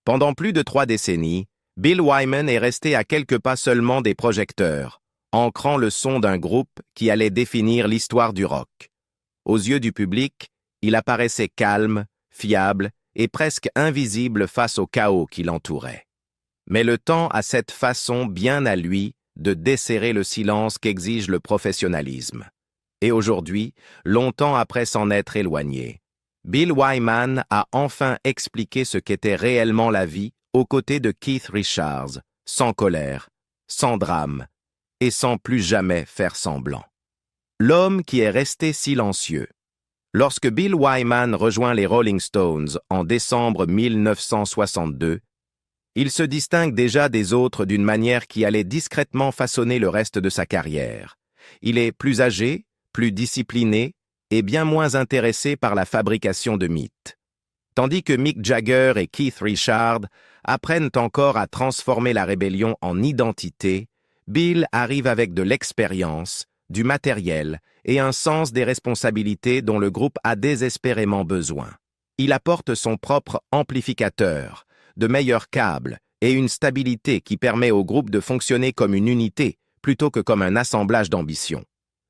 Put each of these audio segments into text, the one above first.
Pendant plus de 3 décennies, Bill Wyman est resté à quelques pas seulement des projecteurs, ancrant le son d'un groupe qui allait définir l'histoire du rock. Aux yeux du public, il apparaissait calme, fiable et presque invisible face au chaos qui l'entourait. Mais le temps a cette façon bien à lui de desserrer le silence qu'exige le professionnalisme. Et aujourd'hui, longtemps après s'en être éloigné, Bill Wyman a enfin expliqué ce qu'était réellement la vie aux côtés de Keith Richards, sans colère, sans drame et sans plus jamais faire semblant. L'homme qui est resté silencieux. Lorsque Bill Wyman rejoint les Rolling Stones en décembre 1962, il se distingue déjà des autres d'une manière qui allait discrètement façonner le reste de sa carrière. Il est plus âgé, plus discipliné et bien moins intéressé par la fabrication de mythes. Tandis que Mick Jagger et Keith Richards apprennent encore à transformer la rébellion en identité, Bill arrive avec de l'expérience, du matériel et un sens des responsabilités dont le groupe a désespérément besoin. Il apporte son propre amplificateur, de meilleurs câbles et une stabilité qui permet au groupe de fonctionner comme une unité plutôt que comme un assemblage d'ambitions.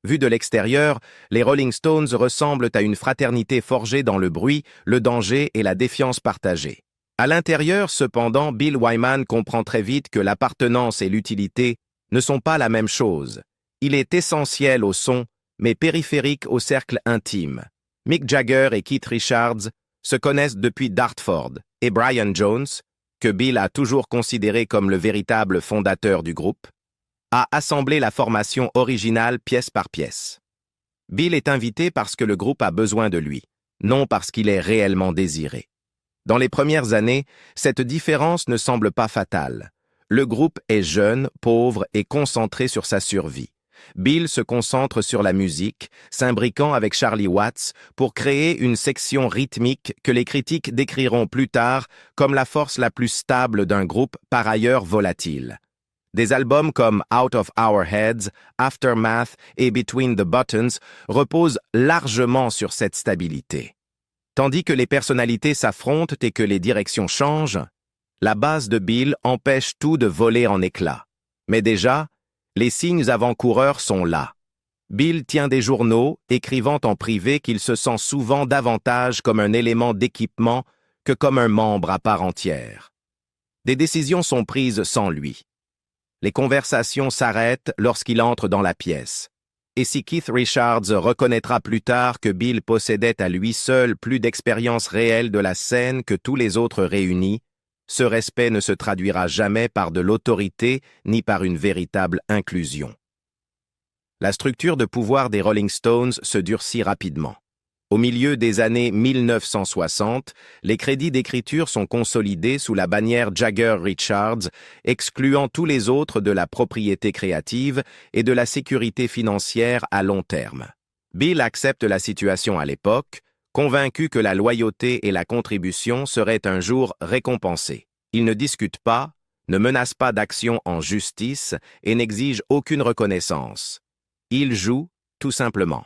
Vu de l'extérieur, les Rolling Stones ressemblent à une fraternité forgée dans le bruit, le danger et la défiance partagée. À l'intérieur, cependant, Bill Wyman comprend très vite que l'appartenance et l'utilité ne sont pas la même chose. Il est essentiel au son, mais périphérique au cercle intime. Mick Jagger et Keith Richards se connaissent depuis Dartford, et Brian Jones, que Bill a toujours considéré comme le véritable fondateur du groupe, a assemblé la formation originale pièce par pièce. Bill est invité parce que le groupe a besoin de lui, non parce qu'il est réellement désiré. Dans les premières années, cette différence ne semble pas fatale. Le groupe est jeune, pauvre et concentré sur sa survie. Bill se concentre sur la musique, s'imbriquant avec Charlie Watts pour créer une section rythmique que les critiques décriront plus tard comme la force la plus stable d'un groupe par ailleurs volatile. Des albums comme Out of Our Heads, Aftermath et Between the Buttons reposent largement sur cette stabilité. Tandis que les personnalités s'affrontent et que les directions changent, la base de Bill empêche tout de voler en éclats. Mais déjà, les signes avant-coureurs sont là. Bill tient des journaux, écrivant en privé qu'il se sent souvent davantage comme un élément d'équipement que comme un membre à part entière. Des décisions sont prises sans lui. Les conversations s'arrêtent lorsqu'il entre dans la pièce. Et si Keith Richards reconnaîtra plus tard que Bill possédait à lui seul plus d'expérience réelle de la scène que tous les autres réunis, ce respect ne se traduira jamais par de l'autorité ni par une véritable inclusion. La structure de pouvoir des Rolling Stones se durcit rapidement. Au milieu des années 1960, les crédits d'écriture sont consolidés sous la bannière Jagger-Richards, excluant tous les autres de la propriété créative et de la sécurité financière à long terme. Bill accepte la situation à l'époque, convaincu que la loyauté et la contribution seraient un jour récompensées. Il ne discute pas, ne menace pas d'action en justice et n'exige aucune reconnaissance. Il joue, tout simplement.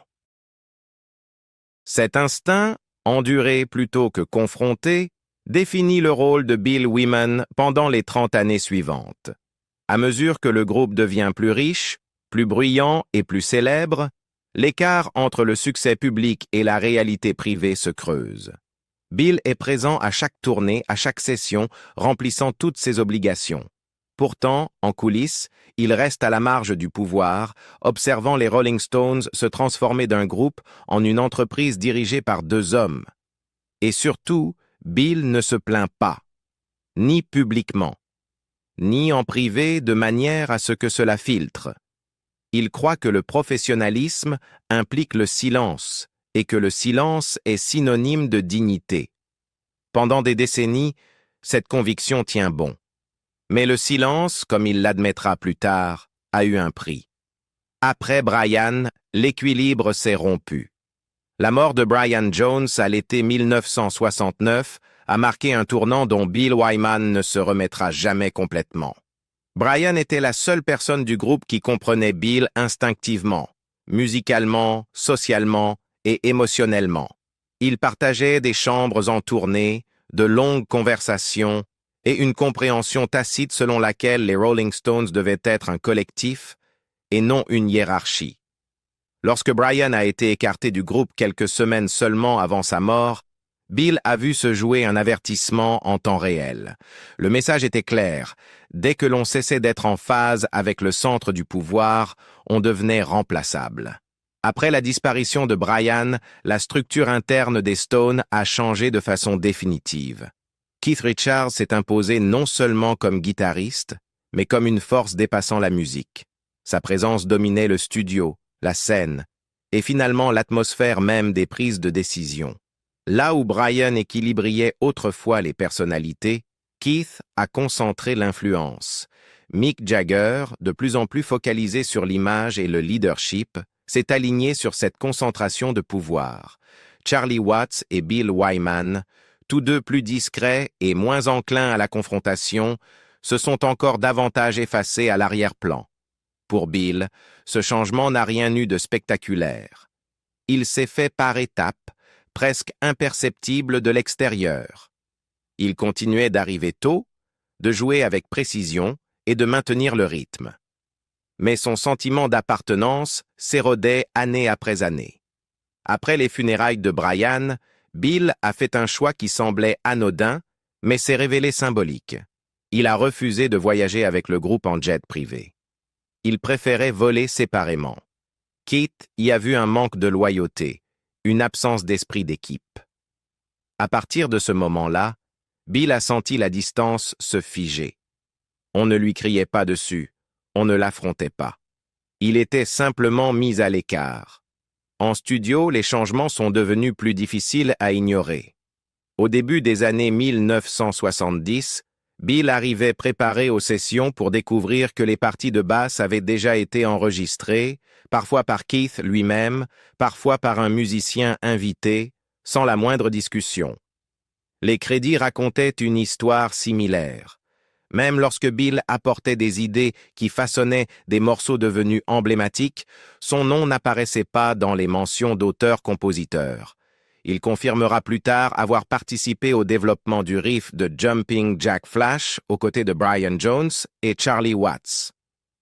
Cet instinct, enduré plutôt que confronté, définit le rôle de Bill Wyman pendant les 30 années suivantes. À mesure que le groupe devient plus riche, plus bruyant et plus célèbre, l'écart entre le succès public et la réalité privée se creuse. Bill est présent à chaque tournée, à chaque session, remplissant toutes ses obligations. Pourtant, en coulisses, il reste à la marge du pouvoir, observant les Rolling Stones se transformer d'un groupe en une entreprise dirigée par 2 hommes. Et surtout, Bill ne se plaint pas, ni publiquement, ni en privé de manière à ce que cela filtre. Il croit que le professionnalisme implique le silence et que le silence est synonyme de dignité. Pendant des décennies, cette conviction tient bon. Mais le silence, comme il l'admettra plus tard, a eu un prix. Après Brian, l'équilibre s'est rompu. La mort de Brian Jones à l'été 1969 a marqué un tournant dont Bill Wyman ne se remettra jamais complètement. Brian était la seule personne du groupe qui comprenait Bill instinctivement, musicalement, socialement et émotionnellement. Ils partageaient des chambres en tournée, de longues conversations et une compréhension tacite selon laquelle les Rolling Stones devaient être un collectif et non une hiérarchie. Lorsque Brian a été écarté du groupe quelques semaines seulement avant sa mort, Bill a vu se jouer un avertissement en temps réel. Le message était clair. Dès que l'on cessait d'être en phase avec le centre du pouvoir, on devenait remplaçable. Après la disparition de Brian, la structure interne des Stones a changé de façon définitive. Keith Richards s'est imposé non seulement comme guitariste, mais comme une force dépassant la musique. Sa présence dominait le studio, la scène, et finalement l'atmosphère même des prises de décision. Là où Brian équilibrait autrefois les personnalités, Keith a concentré l'influence. Mick Jagger, de plus en plus focalisé sur l'image et le leadership, s'est aligné sur cette concentration de pouvoir. Charlie Watts et Bill Wyman, tous deux plus discrets et moins enclins à la confrontation, se sont encore davantage effacés à l'arrière-plan. Pour Bill, ce changement n'a rien eu de spectaculaire. Il s'est fait par étapes, presque imperceptible de l'extérieur. Il continuait d'arriver tôt, de jouer avec précision et de maintenir le rythme. Mais son sentiment d'appartenance s'érodait année après année. Après les funérailles de Brian, Bill a fait un choix qui semblait anodin, mais s'est révélé symbolique. Il a refusé de voyager avec le groupe en jet privé. Il préférait voler séparément. Keith y a vu un manque de loyauté, une absence d'esprit d'équipe. À partir de ce moment-là, Bill a senti la distance se figer. On ne lui criait pas dessus, on ne l'affrontait pas. Il était simplement mis à l'écart. En studio, les changements sont devenus plus difficiles à ignorer. Au début des années 1970, Bill arrivait préparé aux sessions pour découvrir que les parties de basse avaient déjà été enregistrées, parfois par Keith lui-même, parfois par un musicien invité, sans la moindre discussion. Les crédits racontaient une histoire similaire. Même lorsque Bill apportait des idées qui façonnaient des morceaux devenus emblématiques, son nom n'apparaissait pas dans les mentions d'auteurs-compositeurs. Il confirmera plus tard avoir participé au développement du riff de Jumping Jack Flash aux côtés de Brian Jones et Charlie Watts.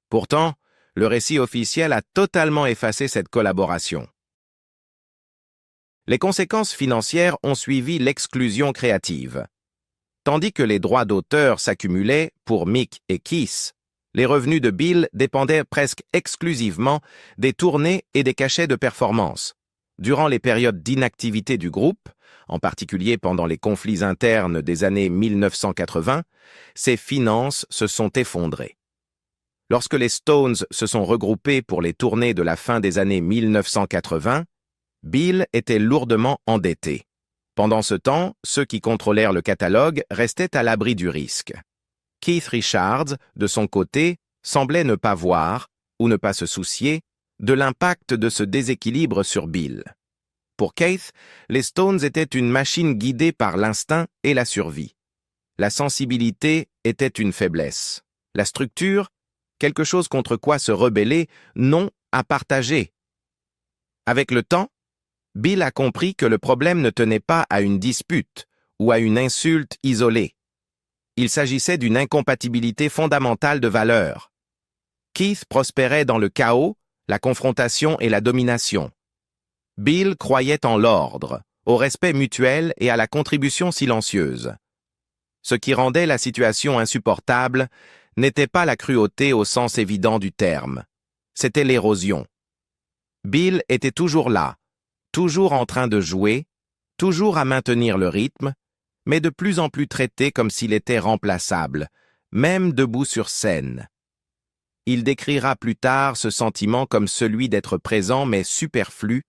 Pourtant, le récit officiel a totalement effacé cette collaboration. Les conséquences financières ont suivi l'exclusion créative. Tandis que les droits d'auteur s'accumulaient pour Mick et Keith, les revenus de Bill dépendaient presque exclusivement des tournées et des cachets de performance. Durant les périodes d'inactivité du groupe, en particulier pendant les conflits internes des années 1980, ses finances se sont effondrées. Lorsque les Stones se sont regroupés pour les tournées de la fin des années 1980, Bill était lourdement endetté. Pendant ce temps, ceux qui contrôlèrent le catalogue restaient à l'abri du risque. Keith Richards, de son côté, semblait ne pas voir, ou ne pas se soucier, de l'impact de ce déséquilibre sur Bill. Pour Keith, les Stones étaient une machine guidée par l'instinct et la survie. La sensibilité était une faiblesse. La structure, quelque chose contre quoi se rebeller, non à partager. Avec le temps, Bill a compris que le problème ne tenait pas à une dispute ou à une insulte isolée. Il s'agissait d'une incompatibilité fondamentale de valeurs. Keith prospérait dans le chaos, la confrontation et la domination. Bill croyait en l'ordre, au respect mutuel et à la contribution silencieuse. Ce qui rendait la situation insupportable n'était pas la cruauté au sens évident du terme, c'était l'érosion. Bill était toujours là, toujours en train de jouer, toujours à maintenir le rythme, mais de plus en plus traité comme s'il était remplaçable, même debout sur scène. Il décrira plus tard ce sentiment comme celui d'être présent mais superflu,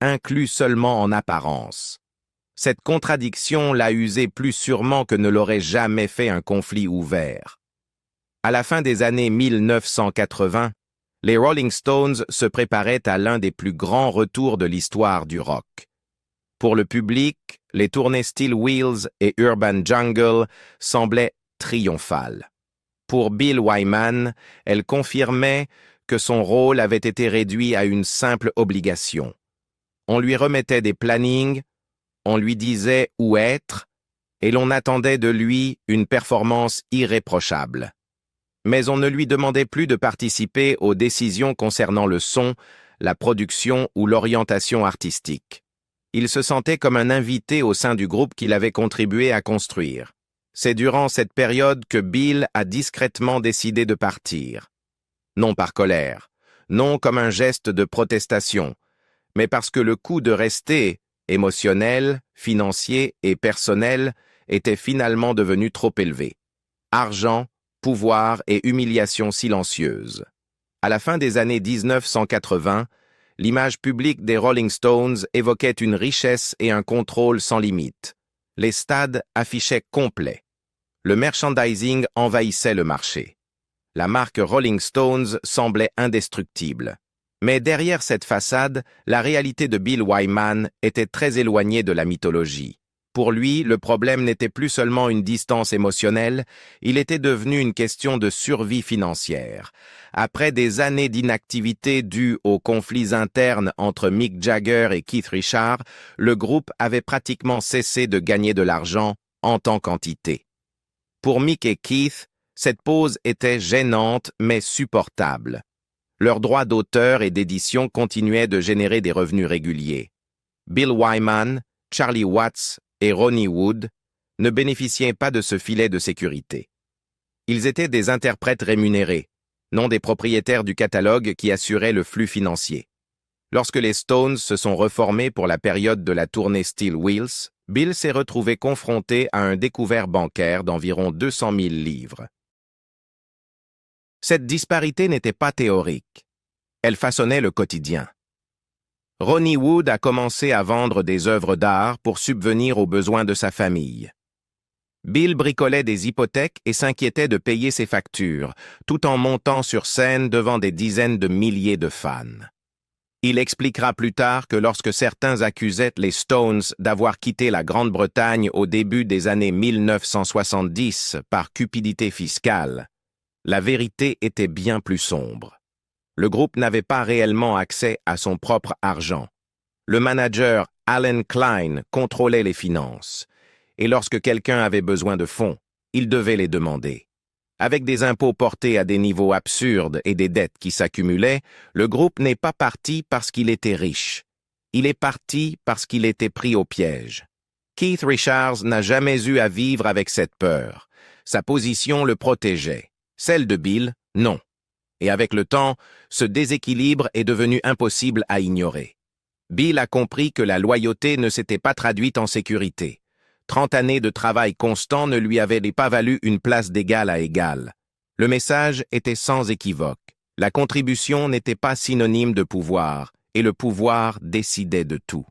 inclus seulement en apparence. Cette contradiction l'a usé plus sûrement que ne l'aurait jamais fait un conflit ouvert. À la fin des années 1980, les Rolling Stones se préparaient à l'un des plus grands retours de l'histoire du rock. Pour le public, les tournées Steel Wheels et Urban Jungle semblaient triomphales. Pour Bill Wyman, elle confirmait que son rôle avait été réduit à une simple obligation. On lui remettait des plannings, on lui disait où être, et l'on attendait de lui une performance irréprochable. Mais on ne lui demandait plus de participer aux décisions concernant le son, la production ou l'orientation artistique. Il se sentait comme un invité au sein du groupe qu'il avait contribué à construire. C'est durant cette période que Bill a discrètement décidé de partir. Non par colère, non comme un geste de protestation, mais parce que le coût de rester, émotionnel, financier et personnel, était finalement devenu trop élevé. Argent, pouvoir et humiliation silencieuse. À la fin des années 1980, l'image publique des Rolling Stones évoquait une richesse et un contrôle sans limite. Les stades affichaient complets. Le merchandising envahissait le marché. La marque Rolling Stones semblait indestructible. Mais derrière cette façade, la réalité de Bill Wyman était très éloignée de la mythologie. Pour lui, le problème n'était plus seulement une distance émotionnelle, il était devenu une question de survie financière. Après des années d'inactivité dues aux conflits internes entre Mick Jagger et Keith Richards, le groupe avait pratiquement cessé de gagner de l'argent en tant qu'entité. Pour Mick et Keith, cette pause était gênante mais supportable. Leurs droits d'auteur et d'édition continuaient de générer des revenus réguliers. Bill Wyman, Charlie Watts et Ronnie Wood ne bénéficiaient pas de ce filet de sécurité. Ils étaient des interprètes rémunérés, non des propriétaires du catalogue qui assuraient le flux financier. Lorsque les Stones se sont reformés pour la période de la tournée Steel Wheels, Bill s'est retrouvé confronté à un découvert bancaire d'environ 200 000 livres. Cette disparité n'était pas théorique. Elle façonnait le quotidien. Ronnie Wood a commencé à vendre des œuvres d'art pour subvenir aux besoins de sa famille. Bill bricolait des hypothèques et s'inquiétait de payer ses factures, tout en montant sur scène devant des dizaines de milliers de fans. Il expliquera plus tard que lorsque certains accusaient les Stones d'avoir quitté la Grande-Bretagne au début des années 1970 par cupidité fiscale, la vérité était bien plus sombre. Le groupe n'avait pas réellement accès à son propre argent. Le manager Alan Klein contrôlait les finances, et lorsque quelqu'un avait besoin de fonds, il devait les demander. Avec des impôts portés à des niveaux absurdes et des dettes qui s'accumulaient, le groupe n'est pas parti parce qu'il était riche. Il est parti parce qu'il était pris au piège. Keith Richards n'a jamais eu à vivre avec cette peur. Sa position le protégeait. Celle de Bill, non. Et avec le temps, ce déséquilibre est devenu impossible à ignorer. Bill a compris que la loyauté ne s'était pas traduite en sécurité. 30 années de travail constant ne lui avaient pas valu une place d'égal à égal. Le message était sans équivoque. La contribution n'était pas synonyme de pouvoir, et le pouvoir décidait de tout.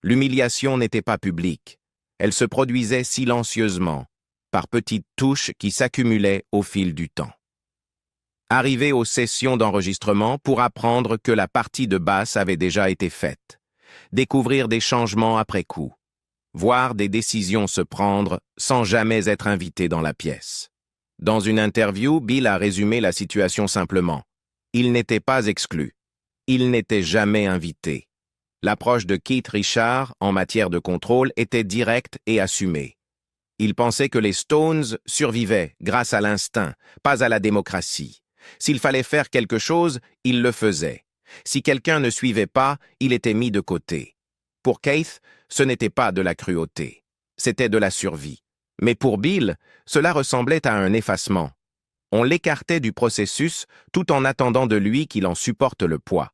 L'humiliation n'était pas publique. Elle se produisait silencieusement, par petites touches qui s'accumulaient au fil du temps. Arrivé aux sessions d'enregistrement pour apprendre que la partie de basse avait déjà été faite. Découvrir des changements après coup. Voir des décisions se prendre sans jamais être invité dans la pièce. Dans une interview, Bill a résumé la situation simplement. Il n'était pas exclu. Il n'était jamais invité. L'approche de Keith Richards en matière de contrôle était directe et assumée. Il pensait que les Stones survivaient grâce à l'instinct, pas à la démocratie. S'il fallait faire quelque chose, il le faisait. Si quelqu'un ne suivait pas, il était mis de côté. Pour Keith, ce n'était pas de la cruauté, c'était de la survie. Mais pour Bill, cela ressemblait à un effacement. On l'écartait du processus tout en attendant de lui qu'il en supporte le poids.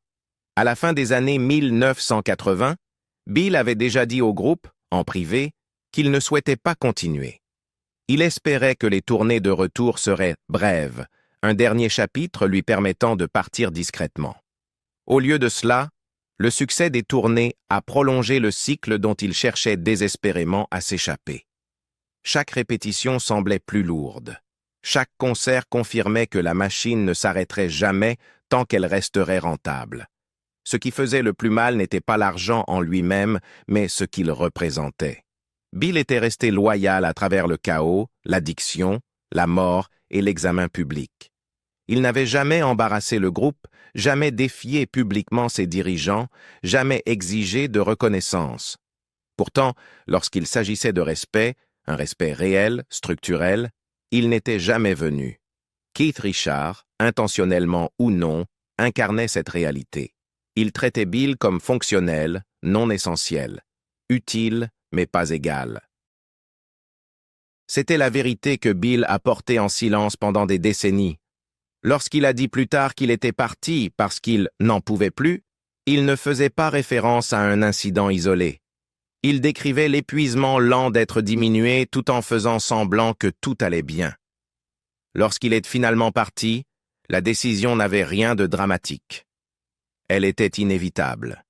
À la fin des années 1980, Bill avait déjà dit au groupe, en privé, qu'il ne souhaitait pas continuer. Il espérait que les tournées de retour seraient brèves, un dernier chapitre lui permettant de partir discrètement. Au lieu de cela, le succès des tournées a prolongé le cycle dont il cherchait désespérément à s'échapper. Chaque répétition semblait plus lourde. Chaque concert confirmait que la machine ne s'arrêterait jamais tant qu'elle resterait rentable. Ce qui faisait le plus mal n'était pas l'argent en lui-même, mais ce qu'il représentait. Bill était resté loyal à travers le chaos, l'addiction, la mort et l'examen public. Il n'avait jamais embarrassé le groupe, jamais défié publiquement ses dirigeants, jamais exigé de reconnaissance. Pourtant, lorsqu'il s'agissait de respect, un respect réel, structurel, il n'était jamais venu. Keith Richards, intentionnellement ou non, incarnait cette réalité. Il traitait Bill comme fonctionnel, non essentiel, utile, mais pas égal. C'était la vérité que Bill a portée en silence pendant des décennies. Lorsqu'il a dit plus tard qu'il était parti parce qu'il n'en pouvait plus, il ne faisait pas référence à un incident isolé. Il décrivait l'épuisement lent d'être diminué tout en faisant semblant que tout allait bien. Lorsqu'il est finalement parti, la décision n'avait rien de dramatique. Elle était inévitable.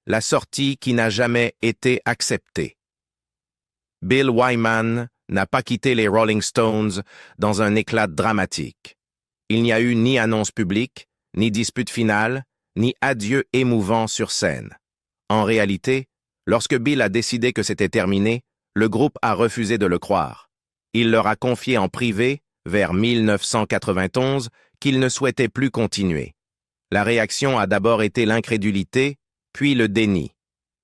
La sortie qui n'a jamais été acceptée. Bill Wyman n'a pas quitté les Rolling Stones dans un éclat dramatique. Il n'y a eu ni annonce publique, ni dispute finale, ni adieu émouvant sur scène. En réalité, lorsque Bill a décidé que c'était terminé, le groupe a refusé de le croire. Il leur a confié en privé, vers 1991, qu'il ne souhaitait plus continuer. La réaction a d'abord été l'incrédulité, puis le déni.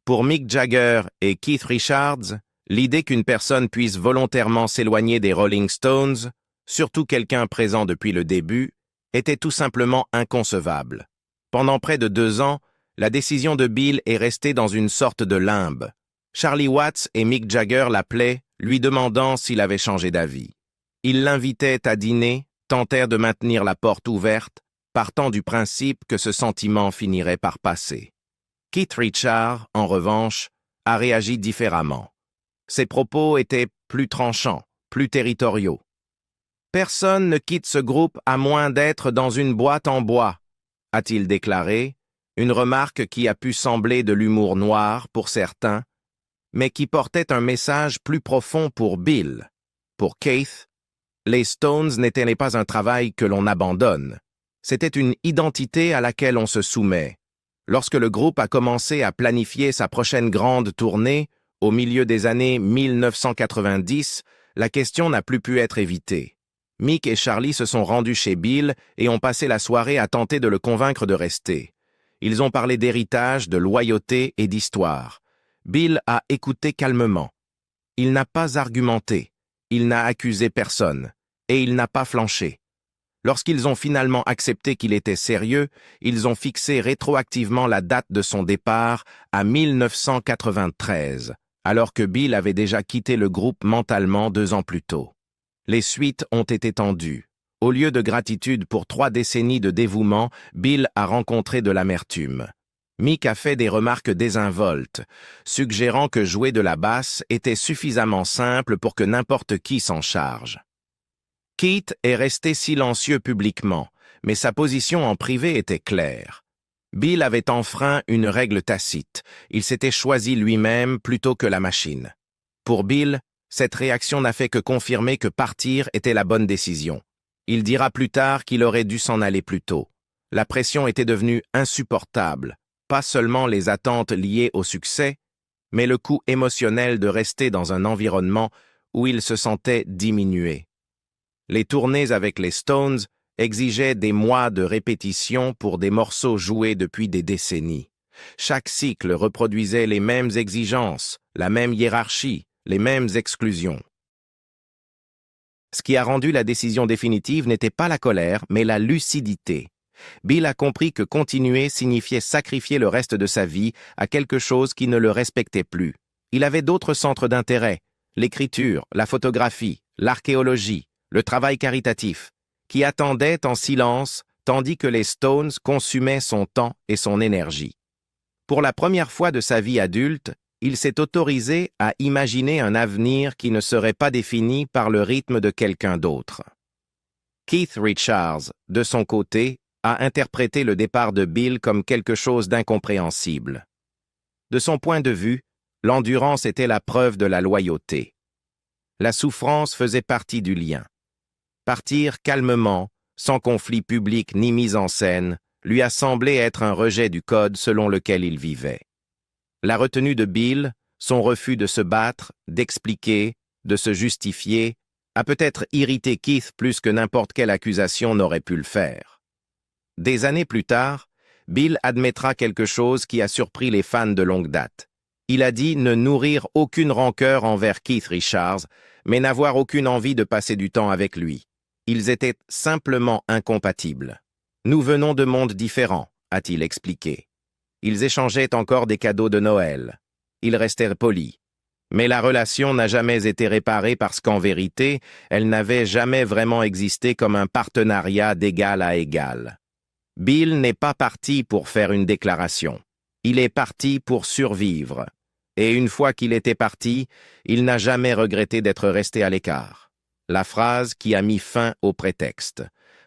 Pour Mick Jagger et Keith Richards, l'idée qu'une personne puisse volontairement s'éloigner des Rolling Stones, surtout quelqu'un présent depuis le début, était tout simplement inconcevable. Pendant près de 2 ans, la décision de Bill est restée dans une sorte de limbe. Charlie Watts et Mick Jagger l'appelaient, lui demandant s'il avait changé d'avis. Ils l'invitaient à dîner, tentèrent de maintenir la porte ouverte, partant du principe que ce sentiment finirait par passer. Keith Richards, en revanche, a réagi différemment. Ses propos étaient plus tranchants, plus territoriaux. « Personne ne quitte ce groupe à moins d'être dans une boîte en bois », a-t-il déclaré, une remarque qui a pu sembler de l'humour noir pour certains, mais qui portait un message plus profond pour Bill. Pour Keith, les Stones n'étaient pas un travail que l'on abandonne. C'était une identité à laquelle on se soumet. Lorsque le groupe a commencé à planifier sa prochaine grande tournée, au milieu des années 1990, la question n'a plus pu être évitée. Mick et Charlie se sont rendus chez Bill et ont passé la soirée à tenter de le convaincre de rester. Ils ont parlé d'héritage, de loyauté et d'histoire. Bill a écouté calmement. Il n'a pas argumenté, il n'a accusé personne, et il n'a pas flanché. Lorsqu'ils ont finalement accepté qu'il était sérieux, ils ont fixé rétroactivement la date de son départ à 1993, alors que Bill avait déjà quitté le groupe mentalement 2 ans plus tôt. Les suites ont été tendues. Au lieu de gratitude pour 3 décennies de dévouement, Bill a rencontré de l'amertume. Mick a fait des remarques désinvoltes, suggérant que jouer de la basse était suffisamment simple pour que n'importe qui s'en charge. Keith est resté silencieux publiquement, mais sa position en privé était claire. Bill avait enfreint une règle tacite. Il s'était choisi lui-même plutôt que la machine. Pour Bill, cette réaction n'a fait que confirmer que partir était la bonne décision. Il dira plus tard qu'il aurait dû s'en aller plus tôt. La pression était devenue insupportable, pas seulement les attentes liées au succès, mais le coût émotionnel de rester dans un environnement où il se sentait diminué. Les tournées avec les Stones exigeaient des mois de répétition pour des morceaux joués depuis des décennies. Chaque cycle reproduisait les mêmes exigences, la même hiérarchie, les mêmes exclusions. Ce qui a rendu la décision définitive n'était pas la colère, mais la lucidité. Bill a compris que continuer signifiait sacrifier le reste de sa vie à quelque chose qui ne le respectait plus. Il avait d'autres centres d'intérêt, l'écriture, la photographie, l'archéologie, le travail caritatif, qui attendait en silence tandis que les Stones consumaient son temps et son énergie. Pour la première fois de sa vie adulte, il s'est autorisé à imaginer un avenir qui ne serait pas défini par le rythme de quelqu'un d'autre. Keith Richards, de son côté, a interprété le départ de Bill comme quelque chose d'incompréhensible. De son point de vue, l'endurance était la preuve de la loyauté. La souffrance faisait partie du lien. Partir calmement, sans conflit public ni mise en scène, lui a semblé être un rejet du code selon lequel il vivait. La retenue de Bill, son refus de se battre, d'expliquer, de se justifier, a peut-être irrité Keith plus que n'importe quelle accusation n'aurait pu le faire. Des années plus tard, Bill admettra quelque chose qui a surpris les fans de longue date. Il a dit ne nourrir aucune rancœur envers Keith Richards, mais n'avoir aucune envie de passer du temps avec lui. Ils étaient simplement incompatibles. Nous venons de mondes différents, a-t-il expliqué. Ils échangeaient encore des cadeaux de Noël. Ils restèrent polis. Mais la relation n'a jamais été réparée parce qu'en vérité, elle n'avait jamais vraiment existé comme un partenariat d'égal à égal. Bill n'est pas parti pour faire une déclaration. Il est parti pour survivre. Et une fois qu'il était parti, il n'a jamais regretté d'être resté à l'écart. La phrase qui a mis fin au prétexte.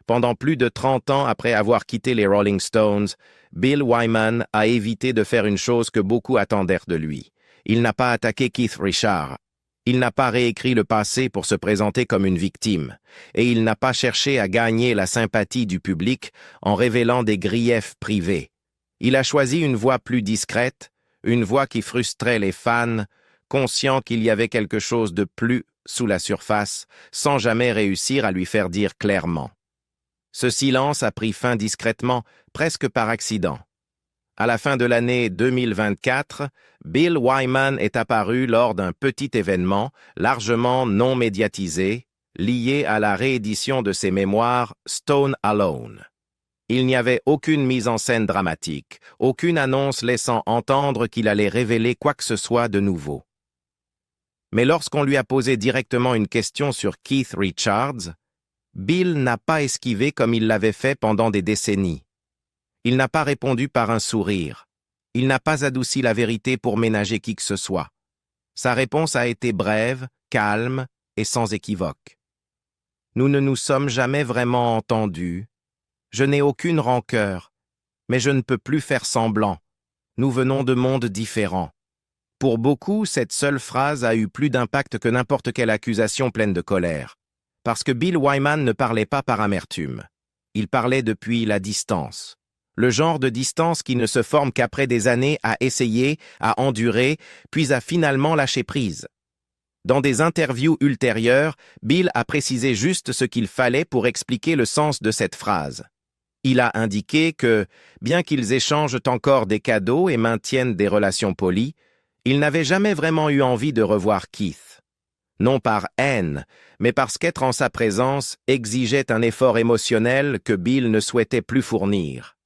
Pendant plus de 30 ans après avoir quitté les Rolling Stones, Bill Wyman a évité de faire une chose que beaucoup attendèrent de lui. Il n'a pas attaqué Keith Richards. Il n'a pas réécrit le passé pour se présenter comme une victime. Et il n'a pas cherché à gagner la sympathie du public en révélant des griefs privés. Il a choisi une voie plus discrète, une voix qui frustrait les fans, conscient qu'il y avait quelque chose de plus sous la surface, sans jamais réussir à lui faire dire clairement. Ce silence a pris fin discrètement, presque par accident. À la fin de l'année 2024, Bill Wyman est apparu lors d'un petit événement, largement non médiatisé, lié à la réédition de ses mémoires Stone Alone. Il n'y avait aucune mise en scène dramatique, aucune annonce laissant entendre qu'il allait révéler quoi que ce soit de nouveau. Mais lorsqu'on lui a posé directement une question sur Keith Richards, Bill n'a pas esquivé comme il l'avait fait pendant des décennies. Il n'a pas répondu par un sourire. Il n'a pas adouci la vérité pour ménager qui que ce soit. Sa réponse a été brève, calme et sans équivoque. Nous ne nous sommes jamais vraiment entendus. Je n'ai aucune rancœur, mais je ne peux plus faire semblant. Nous venons de mondes différents. Pour beaucoup, cette seule phrase a eu plus d'impact que n'importe quelle accusation pleine de colère. Parce que Bill Wyman ne parlait pas par amertume. Il parlait depuis la distance. Le genre de distance qui ne se forme qu'après des années à essayer, à endurer, puis à finalement lâcher prise. Dans des interviews ultérieures, Bill a précisé juste ce qu'il fallait pour expliquer le sens de cette phrase. Il a indiqué que, bien qu'ils échangent encore des cadeaux et maintiennent des relations polies, il n'avait jamais vraiment eu envie de revoir Keith. Non par haine, mais parce qu'être en sa présence exigeait un effort émotionnel que Bill ne souhaitait plus fournir.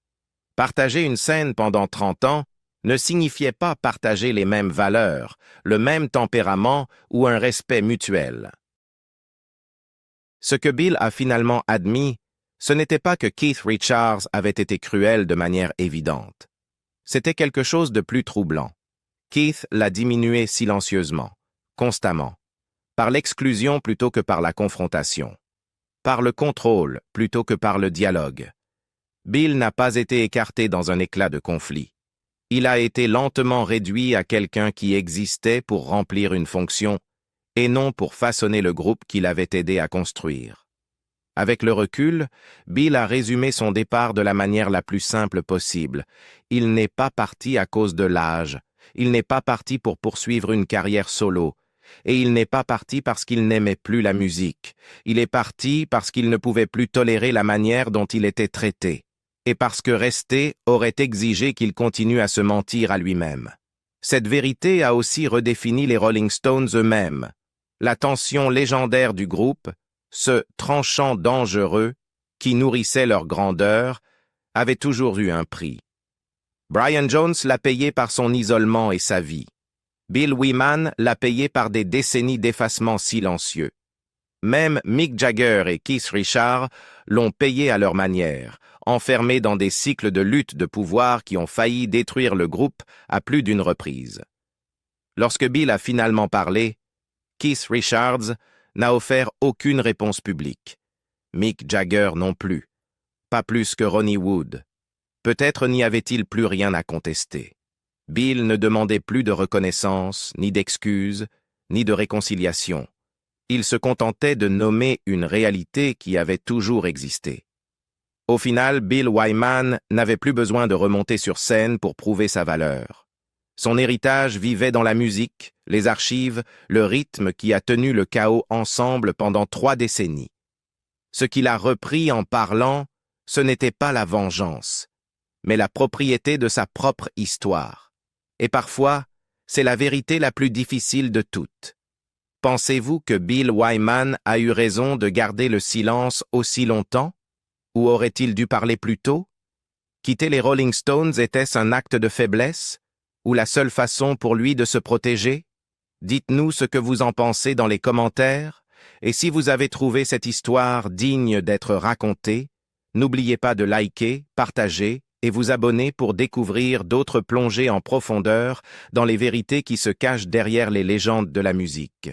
Partager une scène pendant 30 ans ne signifiait pas partager les mêmes valeurs, le même tempérament ou un respect mutuel. Ce que Bill a finalement admis, ce n'était pas que Keith Richards avait été cruel de manière évidente. C'était quelque chose de plus troublant. Keith l'a diminué silencieusement, constamment, par l'exclusion plutôt que par la confrontation, par le contrôle plutôt que par le dialogue. Bill n'a pas été écarté dans un éclat de conflit. Il a été lentement réduit à quelqu'un qui existait pour remplir une fonction et non pour façonner le groupe qu'il avait aidé à construire. Avec le recul, Bill a résumé son départ de la manière la plus simple possible. Il n'est pas parti à cause de l'âge, il n'est pas parti pour poursuivre une carrière solo, et il n'est pas parti parce qu'il n'aimait plus la musique. Il est parti parce qu'il ne pouvait plus tolérer la manière dont il était traité, et parce que rester aurait exigé qu'il continue à se mentir à lui-même. Cette vérité a aussi redéfini les Rolling Stones eux-mêmes. La tension légendaire du groupe, ce tranchant dangereux qui nourrissait leur grandeur, avait toujours eu un prix. Brian Jones l'a payé par son isolement et sa vie. Bill Wyman l'a payé par des décennies d'effacement silencieux. Même Mick Jagger et Keith Richards l'ont payé à leur manière, enfermés dans des cycles de lutte de pouvoir qui ont failli détruire le groupe à plus d'une reprise. Lorsque Bill a finalement parlé, Keith Richards n'a offert aucune réponse publique. Mick Jagger non plus, pas plus que Ronnie Wood. Peut-être n'y avait-il plus rien à contester. Bill ne demandait plus de reconnaissance, ni d'excuses, ni de réconciliation. Il se contentait de nommer une réalité qui avait toujours existé. Au final, Bill Wyman n'avait plus besoin de remonter sur scène pour prouver sa valeur. Son héritage vivait dans la musique, les archives, le rythme qui a tenu le chaos ensemble pendant 3 décennies. Ce qu'il a repris en parlant, ce n'était pas la vengeance, mais la propriété de sa propre histoire. Et parfois, c'est la vérité la plus difficile de toutes. Pensez-vous que Bill Wyman a eu raison de garder le silence aussi longtemps? Ou aurait-il dû parler plus tôt? Quitter les Rolling Stones était-ce un acte de faiblesse? Ou la seule façon pour lui de se protéger? Dites-nous ce que vous en pensez dans les commentaires, et si vous avez trouvé cette histoire digne d'être racontée, n'oubliez pas de liker, partager et vous abonner pour découvrir d'autres plongées en profondeur dans les vérités qui se cachent derrière les légendes de la musique.